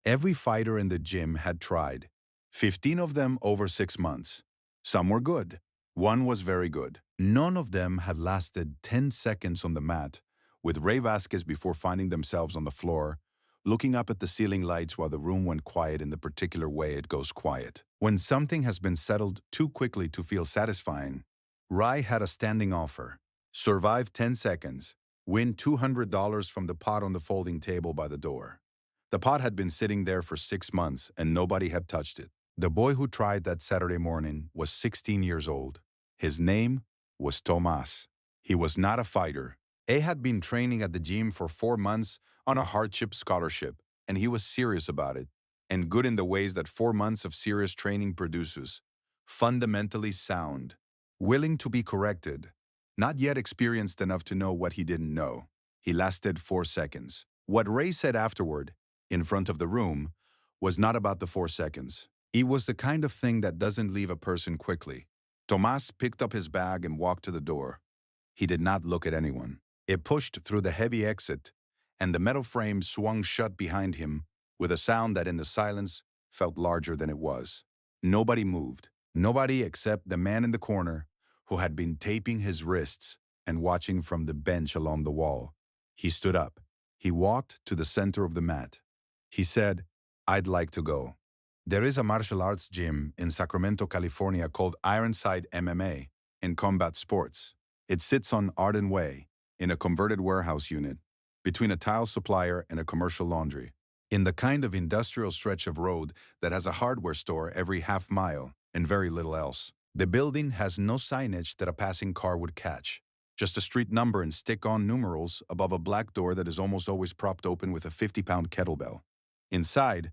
Every fighter in the gym had tried. 15 of them over 6 months. Some were good. One was very good. None of them had lasted 10 seconds on the mat, with Ray Vasquez before finding themselves on the floor, looking up at the ceiling lights while the room went quiet in the particular way it goes quiet. When something has been settled too quickly to feel satisfying, Rai had a standing offer. Survive 10 seconds. Win $200 from the pot on the folding table by the door. The pot had been sitting there for 6 months and nobody had touched it. The boy who tried that Saturday morning was 16 years old. His name was Tomas. He was not a fighter. A had been training at the gym for 4 months on a hardship scholarship, and he was serious about it, and good in the ways that 4 months of serious training produces. Fundamentally sound, willing to be corrected, not yet experienced enough to know what he didn't know. He lasted 4 seconds. What Ray said afterward, in front of the room, was not about the 4 seconds. It was the kind of thing that doesn't leave a person quickly. Tomas picked up his bag and walked to the door. He did not look at anyone. It pushed through the heavy exit, and the metal frame swung shut behind him with a sound that in the silence felt larger than it was. Nobody moved. Nobody except the man in the corner who had been taping his wrists and watching from the bench along the wall. He stood up. He walked to the center of the mat. He said, "I'd like to go." There is a martial arts gym in Sacramento, California called Ironside MMA in combat sports. It sits on Arden Way in a converted warehouse unit between a tile supplier and a commercial laundry, in the kind of industrial stretch of road that has a hardware store every half mile and very little else. The building has no signage that a passing car would catch, just a street number and stick-on numerals above a black door that is almost always propped open with a 50-pound kettlebell. Inside,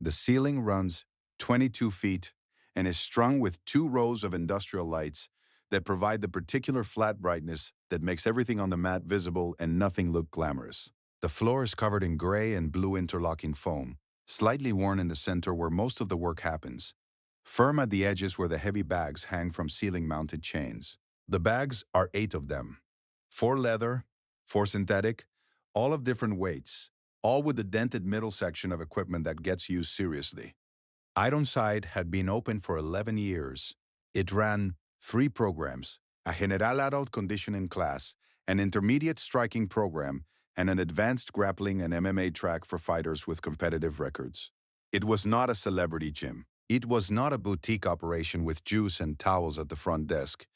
the ceiling runs 22 feet and is strung with 2 rows of industrial lights that provide the particular flat brightness that makes everything on the mat visible and nothing look glamorous. The floor is covered in gray and blue interlocking foam, slightly worn in the center where most of the work happens, firm at the edges where the heavy bags hang from ceiling-mounted chains. The bags are 8 of them. 4 leather, 4 synthetic, all of different weights, all with the dented middle section of equipment that gets used seriously. Ironside had been open for 11 years. It ran 3 programs, a general adult conditioning class, an intermediate striking program, and an advanced grappling and MMA track for fighters with competitive records. It was not a celebrity gym. It was not a boutique operation with juice and towels at the front desk.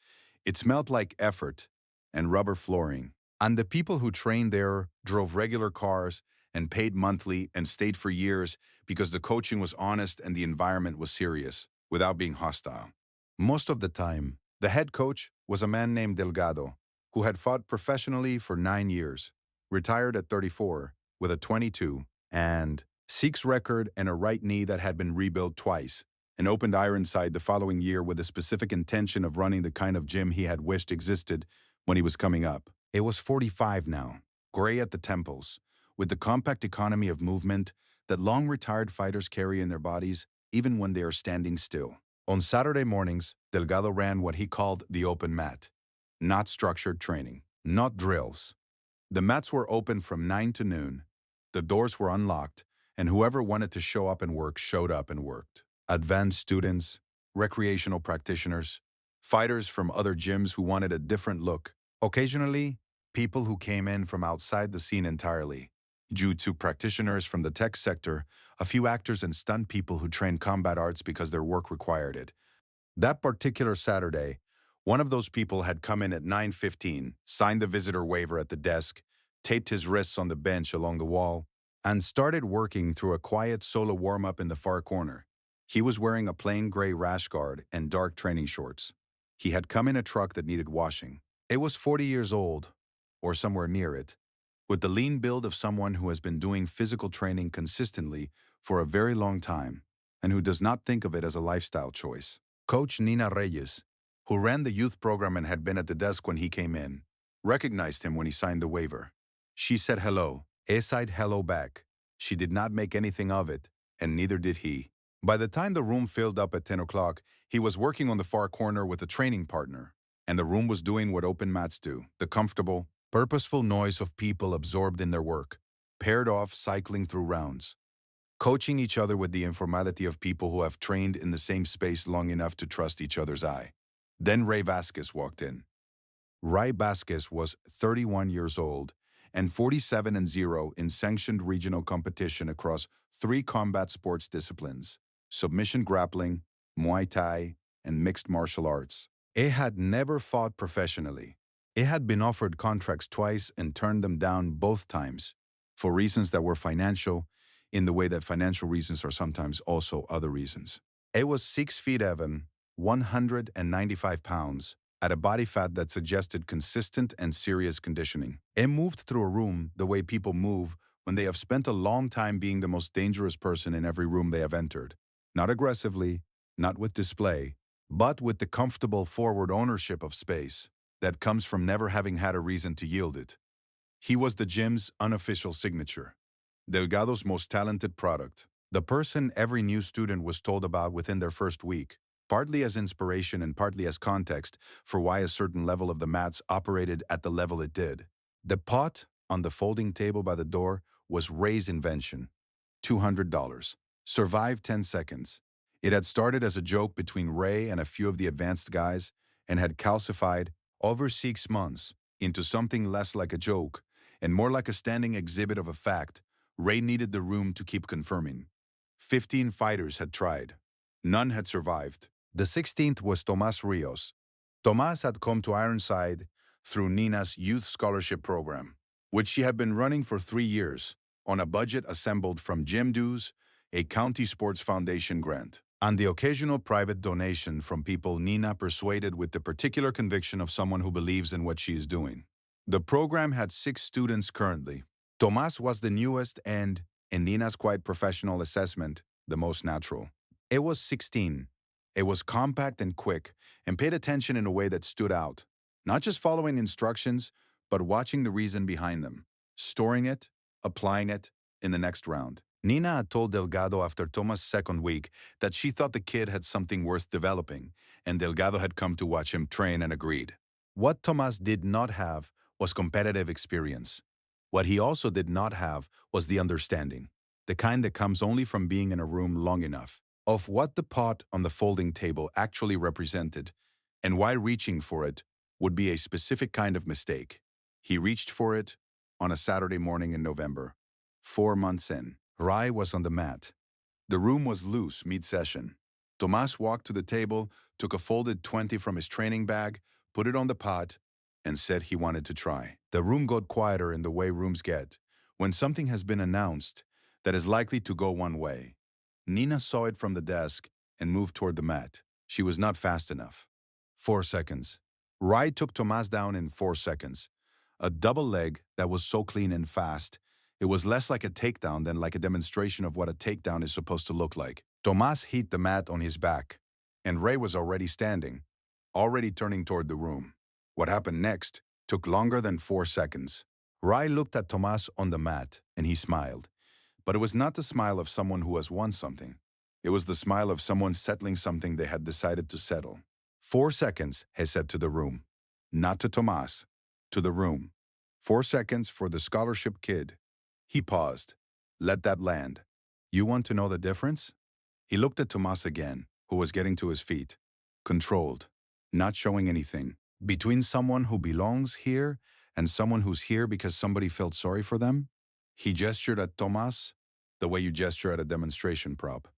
It smelled like effort and rubber flooring. And the people who trained there drove regular cars and paid monthly and stayed for years because the coaching was honest and the environment was serious, without being hostile. Most of the time, the head coach was a man named Delgado, who had fought professionally for 9 years, retired at 34 with a 22 and 6 record and a right knee that had been rebuilt twice, and opened Ironside the following year with the specific intention of running the kind of gym he had wished existed when he was coming up. It was 45 now, gray at the temples, with the compact economy of movement that long-retired fighters carry in their bodies even when they are standing still. On Saturday mornings, Delgado ran what he called the open mat. Not structured training, not drills. The mats were open from 9 to noon. The doors were unlocked, and whoever wanted to show up and work showed up and worked. Advanced students, recreational practitioners, fighters from other gyms who wanted a different look. Occasionally, people who came in from outside the scene entirely. Jiu-jitsu practitioners from the tech sector, a few actors and stunt people who trained combat arts because their work required it. That particular Saturday, one of those people had come in at 9:15, signed the visitor waiver at the desk, taped his wrists on the bench along the wall, and started working through a quiet solo warm-up in the far corner. He was wearing a plain gray rash guard and dark training shorts. He had come in a truck that needed washing. It was 40 years old, or somewhere near it, with the lean build of someone who has been doing physical training consistently for a very long time and who does not think of it as a lifestyle choice. Coach Nina Reyes, who ran the youth program and had been at the desk when he came in, recognized him when he signed the waiver. She said hello. A said hello back. She did not make anything of it, and neither did he. By the time the room filled up at 10 o'clock, he was working on the far corner with a training partner, and the room was doing what open mats do, the comfortable, purposeful noise of people absorbed in their work, paired off cycling through rounds. coaching each other with the informality of people who have trained in the same space long enough to trust each other's eye. Then Ray Vasquez walked in. Ray Vasquez was 31 years old and 47-0 in sanctioned regional competition across 3 combat sports disciplines: submission grappling, Muay Thai, and mixed martial arts. He had never fought professionally. He had been offered contracts twice and turned them down both times for reasons that were financial, in the way that financial reasons are sometimes also other reasons. He was 6 feet 11, 195 pounds, at a body fat that suggested consistent and serious conditioning. He moved through a room the way people move when they have spent a long time being the most dangerous person in every room they have entered. Not aggressively, not with display, but with the comfortable forward ownership of space that comes from never having had a reason to yield it. He was the gym's unofficial signature, Delgado's most talented product, the person every new student was told about within their first week, partly as inspiration and partly as context for why a certain level of the mats operated at the level it did. The pot on the folding table by the door was Ray's invention. $200. Survived 10 seconds. It had started as a joke between Ray and a few of the advanced guys and had calcified, over 6 months, into something less like a joke and more like a standing exhibit of a fact Ray needed the room to keep confirming. 15 fighters had tried. None had survived. The 16th was Tomas Rios. Tomas had come to Ironside through Nina's youth scholarship program, which she had been running for 3 years, on a budget assembled from gym dues, a county sports foundation grant, and the occasional private donation from people Nina persuaded with the particular conviction of someone who believes in what she is doing. The program had 6 students currently. Tomas was the newest and, in Nina's quite professional assessment, the most natural. It was 16. It was compact and quick, and paid attention in a way that stood out. Not just following instructions, but watching the reason behind them, storing it, applying it, in the next round. Nina had told Delgado after Tomas' second week that she thought the kid had something worth developing, and Delgado had come to watch him train and agreed. What Tomas did not have was competitive experience. What he also did not have was the understanding, the kind that comes only from being in a room long enough, of what the pot on the folding table actually represented, and why reaching for it would be a specific kind of mistake. He reached for it on a Saturday morning in November, 4 months in. Rai was on the mat. The room was loose mid-session. Tomas walked to the table, took a folded 20 from his training bag, put it on the pot, and said he wanted to try. The room got quieter in the way rooms get when something has been announced that is likely to go one way. Nina saw it from the desk and moved toward the mat. She was not fast enough. 4 seconds. Rai took Tomas down in 4 seconds. A double leg that was so clean and fast, it was less like a takedown than like a demonstration of what a takedown is supposed to look like. Tomas hit the mat on his back, and Ray was already standing, already turning toward the room. What happened next took longer than 4 seconds. Ray looked at Tomas on the mat, and he smiled. But it was not the smile of someone who has won something. It was the smile of someone settling something they had decided to settle. 4 seconds, he said to the room. Not to Tomas, to the room. 4 seconds for the scholarship kid. He paused. Let that land. You want to know the difference? He looked at Tomas again, who was getting to his feet. Controlled, not showing anything. Between someone who belongs here and someone who's here because somebody felt sorry for them? He gestured at Tomas the way you gesture at a demonstration prop.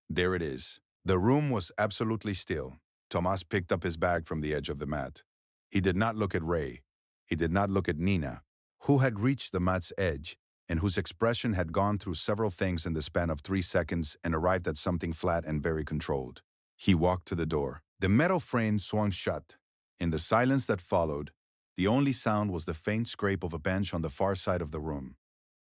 There it is. The room was absolutely still. Tomas picked up his bag from the edge of the mat. He did not look at Ray. He did not look at Nina, who had reached the mat's edge and whose expression had gone through several things in the span of 3 seconds and arrived at something flat and very controlled. He walked to the door. The metal frame swung shut. In the silence that followed, the only sound was the faint scrape of a bench on the far side of the room.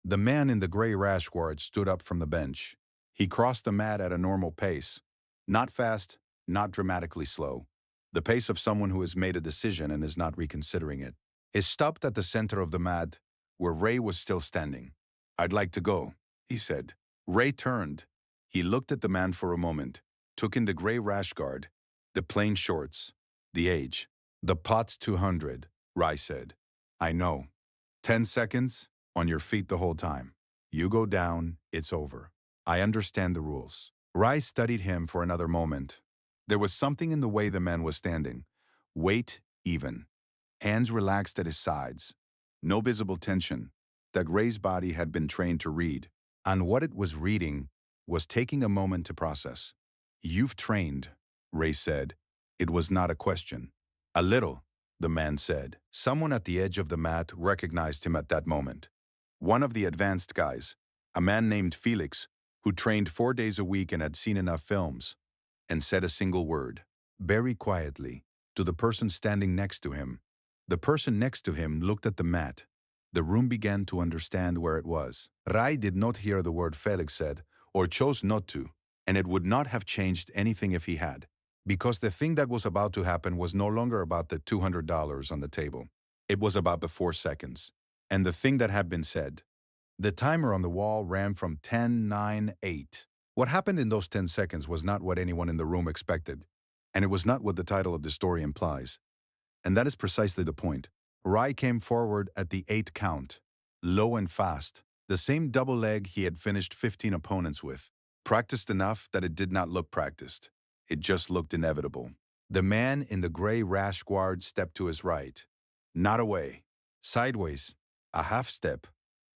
The man in the gray rash guard stood up from the bench. He crossed the mat at a normal pace. Not fast, not dramatically slow. The pace of someone who has made a decision and is not reconsidering it. He stopped at the center of the mat, where Ray was still standing. I'd like to go, he said. Ray turned. He looked at the man for a moment, took in the gray rash guard, the plain shorts, the age. The pot's 200, Ray said. I know. 10 seconds, on your feet the whole time. You go down, it's over. I understand the rules. Rai studied him for another moment. There was something in the way the man was standing. Weight even. Hands relaxed at his sides. No visible tension that Ray's body had been trained to read. And what it was reading was taking a moment to process. You've trained, Ray said. It was not a question. A little, the man said. Someone at the edge of the mat recognized him at that moment. One of the advanced guys, a man named Felix, who trained 4 days a week and had seen enough films, and said a single word, very quietly, to the person standing next to him. The person next to him looked at the mat. The room began to understand where it was. Rai did not hear the word Felix said, or chose not to, and it would not have changed anything if he had, because the thing that was about to happen was no longer about the $200 on the table. It was about the 4 seconds. And the thing that had been said. The timer on the wall ran from 10, 9, 8. What happened in those 10 seconds was not what anyone in the room expected, and it was not what the title of the story implies. And that is precisely the point. Rai came forward at the 8 count, low and fast, the same double leg he had finished 15 opponents with, practiced enough that it did not look practiced. It just looked inevitable. The man in the gray rash guard stepped to his right. Not away. Sideways. A half step.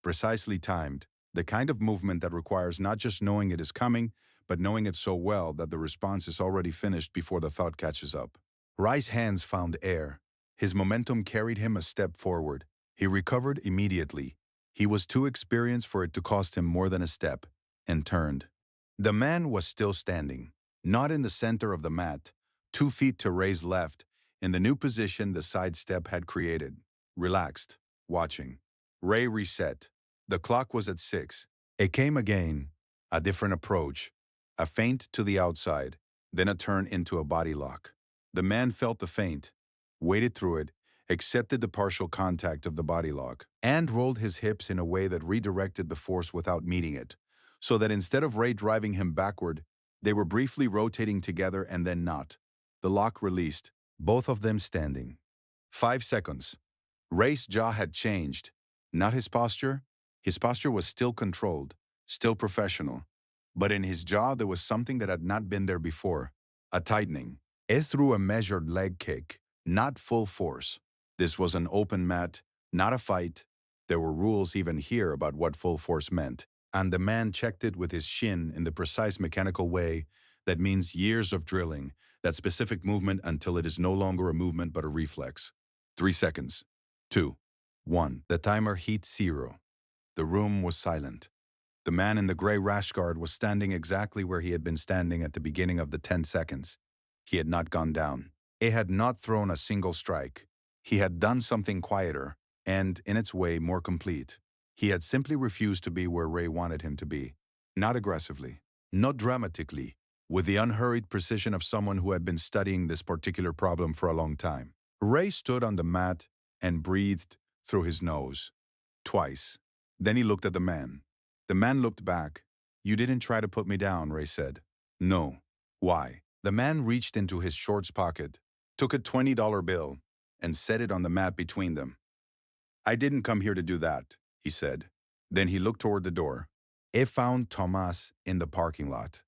Precisely timed. The kind of movement that requires not just knowing it is coming, but knowing it so well that the response is already finished before the thought catches up. Rai's hands found air. His momentum carried him a step forward. He recovered immediately. He was too experienced for it to cost him more than a step, and turned. The man was still standing, not in the center of the mat, 2 feet to Ray's left, in the new position the sidestep had created. Relaxed, watching. Ray reset. The clock was at 6. It came again, a different approach, a feint to the outside, then a turn into a body lock. The man felt the feint, waded through it, accepted the partial contact of the body lock, and rolled his hips in a way that redirected the force without meeting it, so that instead of Ray driving him backward, they were briefly rotating together and then not. The lock released, both of them standing. 5 seconds. Ray's jaw had changed. Not his posture. His posture was still controlled, still professional. But in his jaw there was something that had not been there before, a tightening. It threw a measured leg kick, not full force. This was an open mat, not a fight. There were rules even here about what full force meant, and the man checked it with his shin in the precise mechanical way that means years of drilling, that specific movement until it is no longer a movement but a reflex. 3 seconds. 2. 1. The timer hit 0. The room was silent. The man in the gray rash guard was standing exactly where he had been standing at the beginning of the 10 seconds. He had not gone down. He had not thrown a single strike. He had done something quieter and, in its way, more complete. He had simply refused to be where Ray wanted him to be. Not aggressively, not dramatically, with the unhurried precision of someone who had been studying this particular problem for a long time. Ray stood on the mat and breathed through his nose. Twice. Then he looked at the man. The man looked back. "You didn't try to put me down," Ray said. "No." "Why?" The man reached into his shorts pocket, took a $20 bill, and set it on the mat between them. "I didn't come here to do that," he said. Then he looked toward the door. He found Tomas in the parking lot.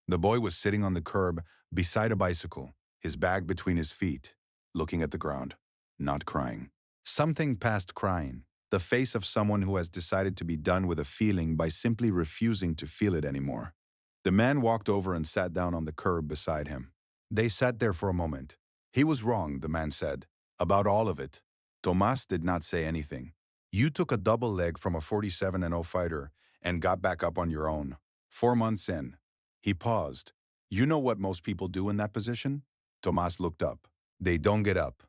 The boy was sitting on the curb beside a bicycle, his bag between his feet, looking at the ground, not crying. Something past crying, the face of someone who has decided to be done with a feeling by simply refusing to feel it anymore. The man walked over and sat down on the curb beside him. They sat there for a moment. "He was wrong," the man said, "about all of it." Tomas did not say anything. "You took a double leg from a 47-0 fighter and got back up on your own. 4 months in." He paused. "You know what most people do in that position?" Tomas looked up. "They don't get up."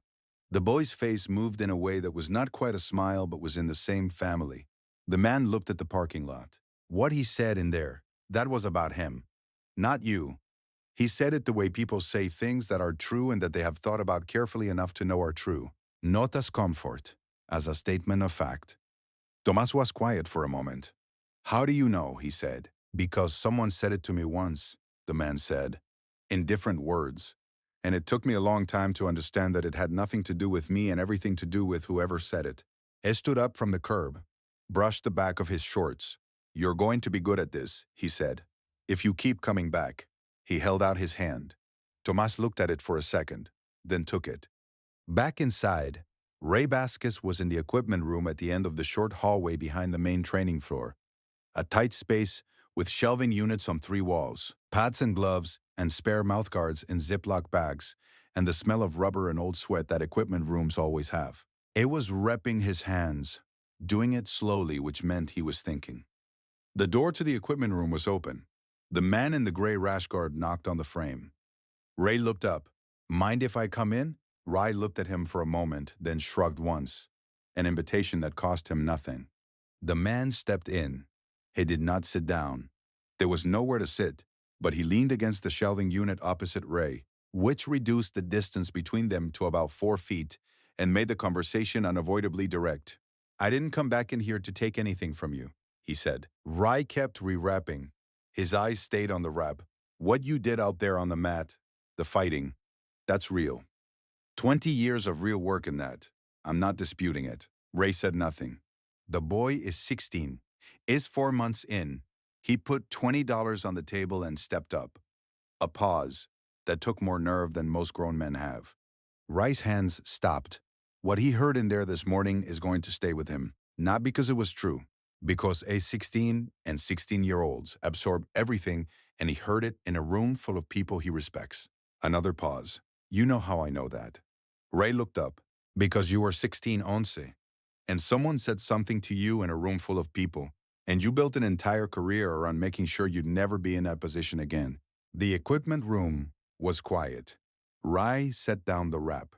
The boy's face moved in a way that was not quite a smile but was in the same family. The man looked at the parking lot. What he said in there, that was about him. Not you. He said it the way people say things that are true and that they have thought about carefully enough to know are true. Not as comfort, as a statement of fact. Tomas was quiet for a moment. "How do you know?" he said. "Because someone said it to me once," the man said, in different words. And it took me a long time to understand that it had nothing to do with me and everything to do with whoever said it. He stood up from the curb, brushed the back of his shorts, "You're going to be good at this," he said. "If you keep coming back." He held out his hand. Tomas looked at it for a second, then took it. Back inside, Ray Vasquez was in the equipment room at the end of the short hallway behind the main training floor. A tight space with shelving units on 3 walls, pads and gloves, and spare mouthguards in Ziploc bags, and the smell of rubber and old sweat that equipment rooms always have. It was repping his hands, doing it slowly, which meant he was thinking. The door to the equipment room was open. The man in the gray rash guard knocked on the frame. Ray looked up. "Mind if I come in?" Ray looked at him for a moment, then shrugged once, an invitation that cost him nothing. The man stepped in. He did not sit down. There was nowhere to sit, but he leaned against the shelving unit opposite Ray, which reduced the distance between them to about 4 feet and made the conversation unavoidably direct. "I didn't come back in here to take anything from you," he said. Ray kept rewrapping. His eyes stayed on the wrap. "What you did out there on the mat, the fighting, that's real. 20 years of real work in that. I'm not disputing it." Ray said nothing. "The boy is 16, is 4 months in." He put $20 on the table and stepped up. A pause that took more nerve than most grown men have. Ray's hands stopped. What he heard in there this morning is going to stay with him, not because it was true, because a 16 and 16-year-olds absorb everything, and he heard it in a room full of people he respects. Another pause. "You know how I know that." Ray looked up. "Because you were 16 once, and someone said something to you in a room full of people, and you built an entire career around making sure you'd never be in that position again." The equipment room was quiet. Ray set down the wrap.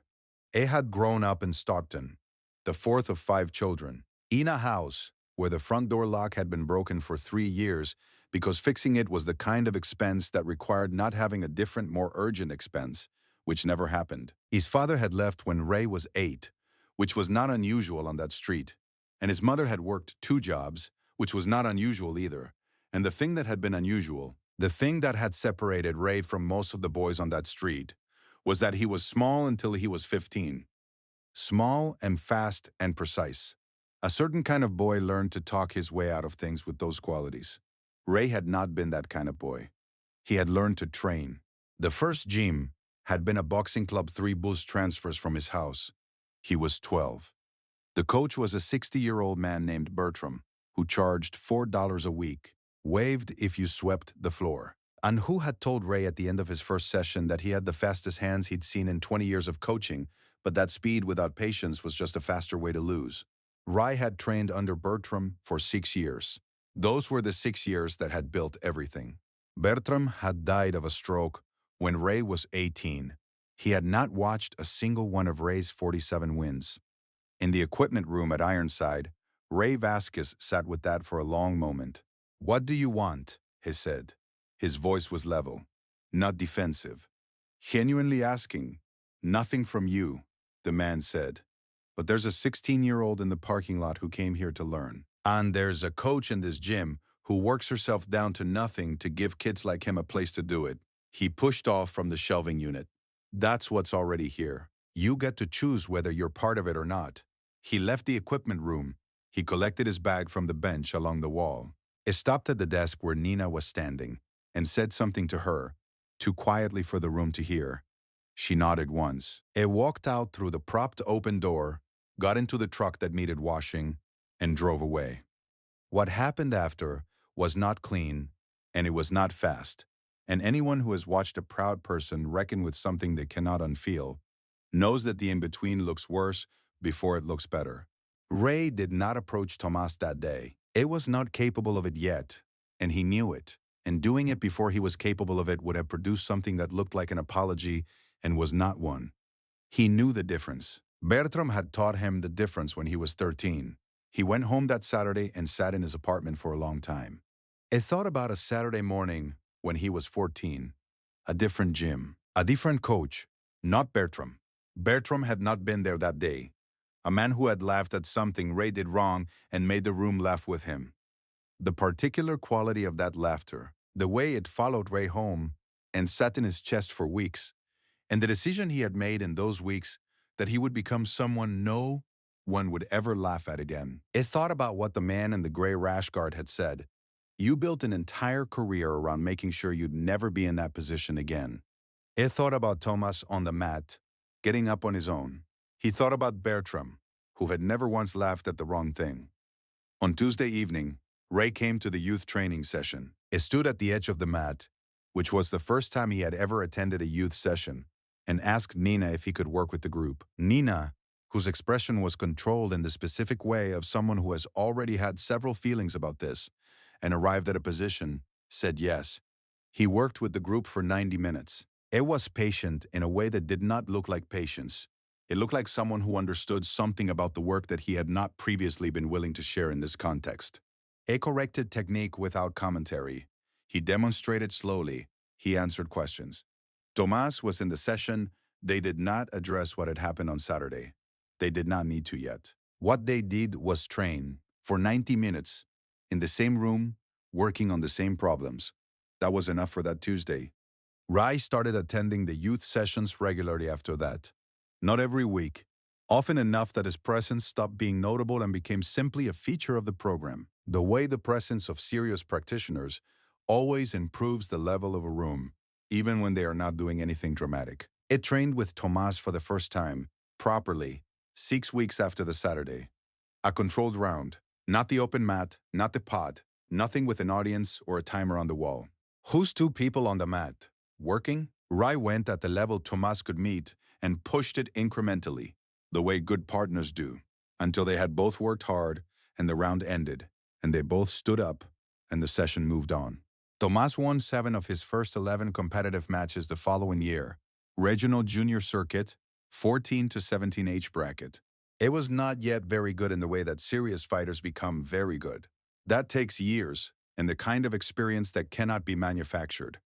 A had grown up in Stockton, the fourth of 5 children, in a house where the front door lock had been broken for 3 years because fixing it was the kind of expense that required not having a different, more urgent expense, which never happened. His father had left when Ray was 8, which was not unusual on that street, and his mother had worked 2 jobs, which was not unusual either. And the thing that had been unusual, the thing that had separated Ray from most of the boys on that street, was that he was small until he was 15. Small and fast and precise. A certain kind of boy learned to talk his way out of things with those qualities. Ray had not been that kind of boy. He had learned to train. The first gym had been a boxing club 3 bus transfers from his house. He was 12. The coach was a 60-year-old man named Bertram, who charged $4 a week, waived if you swept the floor, and who had told Ray at the end of his first session that he had the fastest hands he'd seen in 20 years of coaching, but that speed without patience was just a faster way to lose. Ray had trained under Bertram for 6 years. Those were the 6 years that had built everything. Bertram had died of a stroke when Ray was 18. He had not watched a single one of Ray's 47 wins. In the equipment room at Ironside, Ray Vasquez sat with that for a long moment. "What do you want?" he said. His voice was level, not defensive. "Genuinely asking. Nothing from you," the man said. "But there's a 16-year-old in the parking lot who came here to learn. And there's a coach in this gym who works herself down to nothing to give kids like him a place to do it." He pushed off from the shelving unit. "That's what's already here. You get to choose whether you're part of it or not." He left the equipment room. He collected his bag from the bench along the wall. He stopped at the desk where Nina was standing and said something to her, too quietly for the room to hear. She nodded once. He walked out through the propped open door, got into the truck that needed washing, and drove away. What happened after was not clean, and it was not fast, and anyone who has watched a proud person reckon with something they cannot unfeel knows that the in-between looks worse before it looks better. Ray did not approach Tomas that day. It was not capable of it yet, and he knew it, and doing it before he was capable of it would have produced something that looked like an apology and was not one. He knew the difference. Bertram had taught him the difference when he was 13. He went home that Saturday and sat in his apartment for a long time. He thought about a Saturday morning when he was 14. A different gym, a different coach, not Bertram. Bertram had not been there that day. A man who had laughed at something Ray did wrong and made the room laugh with him. The particular quality of that laughter, the way it followed Ray home and sat in his chest for weeks, and the decision he had made in those weeks that he would become someone no one would ever laugh at again. He thought about what the man in the gray rash guard had said. You built an entire career around making sure you'd never be in that position again. He thought about Thomas on the mat, getting up on his own. He thought about Bertram, who had never once laughed at the wrong thing. On Tuesday evening, Ray came to the youth training session. He stood at the edge of the mat, which was the first time he had ever attended a youth session, and asked Nina if he could work with the group. Nina, whose expression was controlled in the specific way of someone who has already had several feelings about this and arrived at a position, said yes. He worked with the group for 90 minutes. It was patient in a way that did not look like patience. It looked like someone who understood something about the work that he had not previously been willing to share in this context. A corrected technique without commentary. He demonstrated slowly. He answered questions. Tomas was in the session. They did not address what had happened on Saturday. They did not need to yet. What they did was train for 90 minutes in the same room, working on the same problems. That was enough for that Tuesday. Rai started attending the youth sessions regularly after that. Not every week, often enough that his presence stopped being notable and became simply a feature of the program. The way the presence of serious practitioners always improves the level of a room, even when they are not doing anything dramatic. It trained with Tomas for the first time, properly, 6 weeks after the Saturday. A controlled round, not the open mat, not the pod, nothing with an audience or a timer on the wall. Who's two people on the mat? Working? Rai went at the level Tomas could meet and pushed it incrementally, the way good partners do, until they had both worked hard and the round ended, and they both stood up and the session moved on. Tomas won 7 of his first 11 competitive matches the following year, regional junior circuit, 14 to 17 age bracket. It was not yet very good in the way that serious fighters become very good. That takes years and the kind of experience that cannot be manufactured.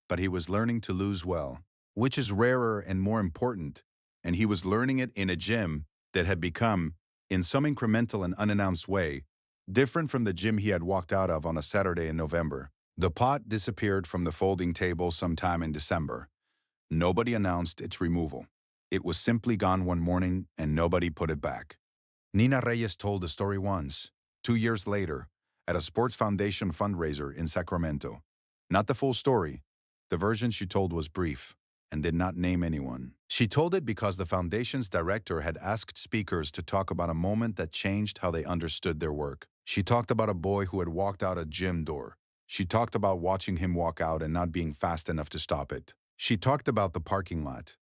But he was learning to lose well, which is rarer and more important, and he was learning it in a gym that had become, in some incremental and unannounced way, different from the gym he had walked out of on a Saturday in November. The pot disappeared from the folding table sometime in December. Nobody announced its removal. It was simply gone one morning and nobody put it back. Nina Reyes told the story once, 2 years later, at a Sports Foundation fundraiser in Sacramento. Not the full story. The version she told was brief and did not name anyone. She told it because the foundation's director had asked speakers to talk about a moment that changed how they understood their work. She talked about a boy who had walked out a gym door. She talked about watching him walk out and not being fast enough to stop it. She talked about the parking lot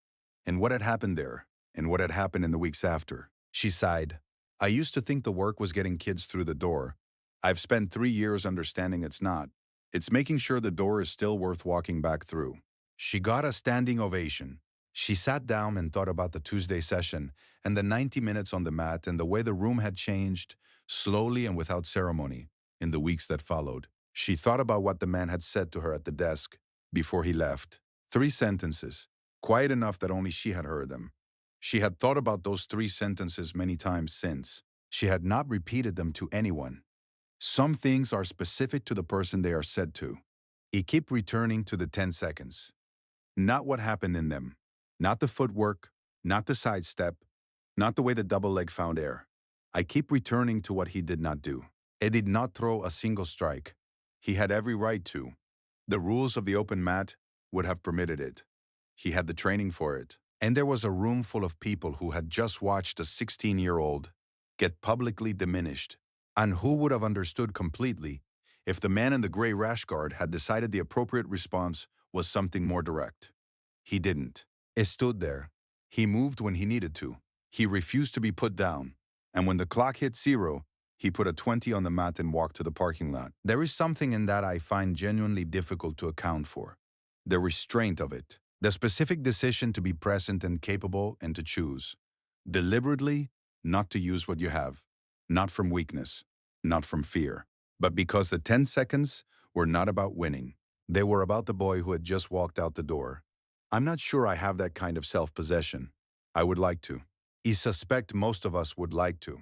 and what had happened there and what had happened in the weeks after. She sighed. I used to think the work was getting kids through the door. I've spent 3 years understanding it's not. It's making sure the door is still worth walking back through. She got a standing ovation. She sat down and thought about the Tuesday session and the 90 minutes on the mat and the way the room had changed, slowly and without ceremony, in the weeks that followed. She thought about what the man had said to her at the desk before he left. 3 sentences, quiet enough that only she had heard them. She had thought about those 3 sentences many times since. She had not repeated them to anyone. Some things are specific to the person they are said to. He kept returning to the 10 seconds. Not what happened in them. Not the footwork. Not the sidestep. Not the way the double leg found air. I keep returning to what he did not do. He did not throw a single strike. He had every right to. The rules of the open mat would have permitted it. He had the training for it. And there was a room full of people who had just watched a 16-year-old get publicly diminished. And who would have understood completely if the man in the gray rash guard had decided the appropriate response was something more direct. He didn't. He stood there. He moved when he needed to. He refused to be put down. And when the clock hit 0, he put a 20 on the mat and walked to the parking lot. There is something in that I find genuinely difficult to account for. The restraint of it. The specific decision to be present and capable and to choose. Deliberately not to use what you have. Not from weakness, not from fear, but because the 10 seconds were not about winning. They were about the boy who had just walked out the door. I'm not sure I have that kind of self-possession. I would like to. I suspect most of us would like to.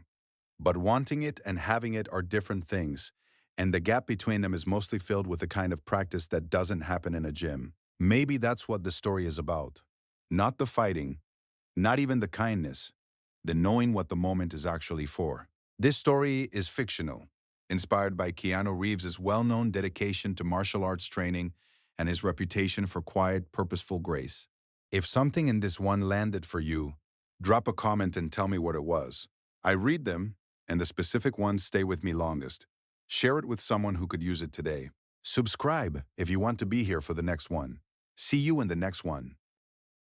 But wanting it and having it are different things, and the gap between them is mostly filled with the kind of practice that doesn't happen in a gym. Maybe that's what the story is about. Not the fighting, not even the kindness, the knowing what the moment is actually for. This story is fictional. inspired by Keanu Reeves' well-known dedication to martial arts training and his reputation for quiet, purposeful grace. If something in this one landed for you, drop a comment and tell me what it was. I read them, and the specific ones stay with me longest. Share it with someone who could use it today. Subscribe if you want to be here for the next one. See you in the next one.